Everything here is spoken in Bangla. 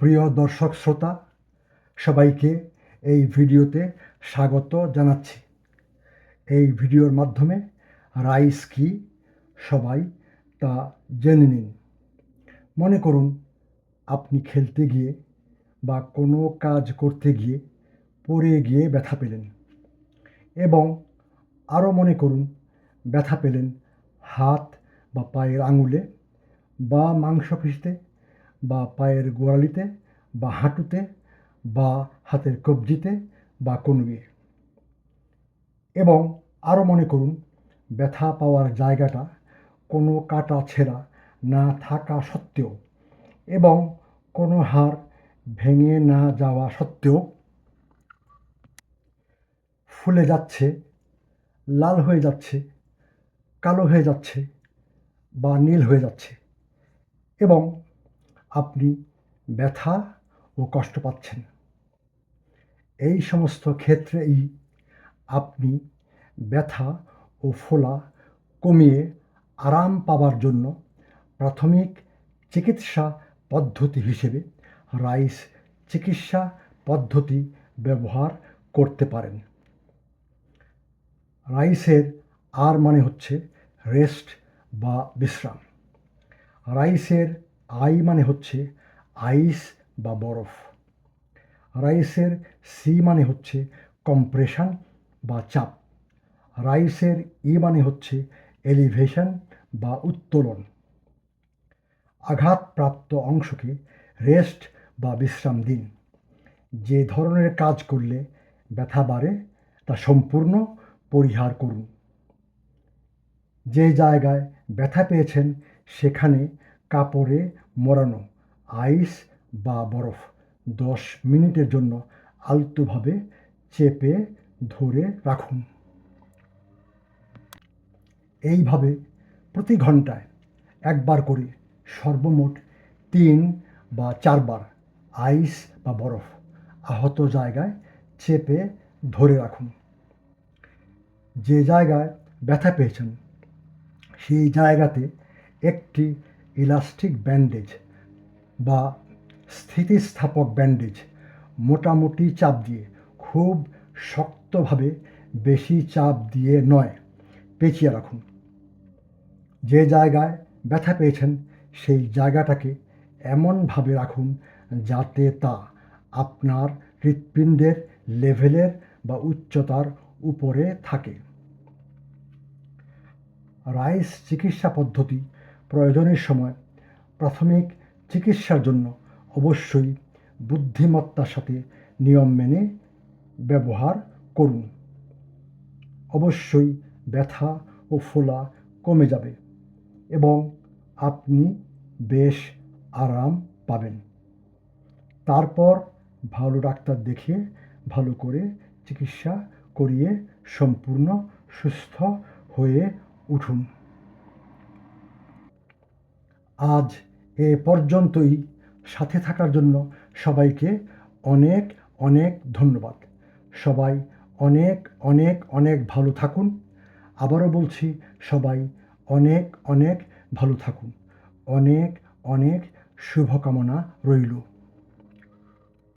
প্রিয় দর্শক শ্রোতা, সবাইকে এই ভিডিওতে স্বাগত জানাচ্ছি। এই ভিডিওর মাধ্যমে রাইস কি সবাই তা জেনে নিন। মনে করুন আপনি খেলতে গিয়ে বা কোনো কাজ করতে গিয়ে পড়ে গিয়ে ব্যথা পেলেন, এবং আরও মনে করুন ব্যথা পেলেন হাত বা পায়ের আঙুলে বা মাংসপেশিতে বা পায়ের গোড়ালিতে বা হাঁটুতে বা হাতের কবজিতে বা কনুয়ে। এবং আরও মনে করুন ব্যথা পাওয়ার জায়গাটা কোনো কাটা ছেঁড়া না থাকা সত্ত্বেও এবং কোনো হাড় ভেঙে না যাওয়া সত্ত্বেও ফুলে যাচ্ছে, লাল হয়ে যাচ্ছে, কালো হয়ে যাচ্ছে বা নীল হয়ে যাচ্ছে, এবং আপনি ব্যথা ও কষ্ট পাচ্ছেন। এই সমস্ত ক্ষেত্রেই আপনি ব্যথা ও ফোলা কমিয়ে আরাম পাওয়ার জন্য প্রাথমিক চিকিৎসা পদ্ধতি হিসেবে রাইস চিকিৎসা পদ্ধতি ব্যবহার করতে পারেন। রাইসের আর মানে হচ্ছে রেস্ট বা বিশ্রাম। রাইসের আই মানে হচ্ছে আইস বা বরফ। রাইসের সি মানে হচ্ছে কম্প্রেশন বা চাপ। রাইসের ই মানে হচ্ছে এলিভেশন বা উত্তোলন। আঘাতপ্রাপ্ত অংশকে রেস্ট বা বিশ্রাম দিন। যে ধরনের কাজ করলে ব্যথা বাড়ে তা সম্পূর্ণ পরিহার করুন। যে জায়গায় ব্যথা পেয়েছেন সেখানে কাপড়ে মোড়ানো আইস বা বরফ 10 মিনিটের জন্য আলতোভাবে চেপে ধরে রাখুন। এইভাবে প্রতি ঘন্টায় একবার করে সর্বমোট 3 বা 4 বার আইস বা বরফ আহত জায়গায় চেপে ধরে রাখুন। যে জায়গায় ব্যথা পেয়েছেন সেই জায়গাতে একটি ইলাস্টিক ব্যান্ডেজ বা স্থিতিস্থাপক ব্যান্ডেজ মোটামুটি চাপ দিয়ে, খুব শক্তভাবে বেশি চাপ দিয়ে নয়, পেঁচিয়ে রাখুন। যে জায়গায় ব্যথা পেয়েছেন সেই জায়গাটাকে এমনভাবে রাখুন যাতে তা আপনার হৃৎপিণ্ডের লেভেলের বা উচ্চতার উপরে থাকে। রাইস চিকিৎসা পদ্ধতি প্রয়োজনের সময় প্রাথমিক চিকিৎসার জন্য অবশ্যই বুদ্ধিমত্তার সাথে নিয়ম মেনে ব্যবহার করুন। অবশ্যই ব্যথা ও ফোলা কমে যাবে এবং আপনি বেশ আরাম পাবেন। তারপর ভালো ডাক্তার দেখিয়ে ভালো করে চিকিৎসা করিয়ে সম্পূর্ণ সুস্থ হয়ে উঠুন। আজ এ পর্যন্তই। সাথে থাকার জন্য সবাইকে অনেক অনেক ধন্যবাদ। সবাই অনেক অনেক অনেক ভালো থাকুন। আবারও বলছি, সবাই অনেক অনেক ভালো থাকুন। অনেক অনেক শুভকামনা রইল।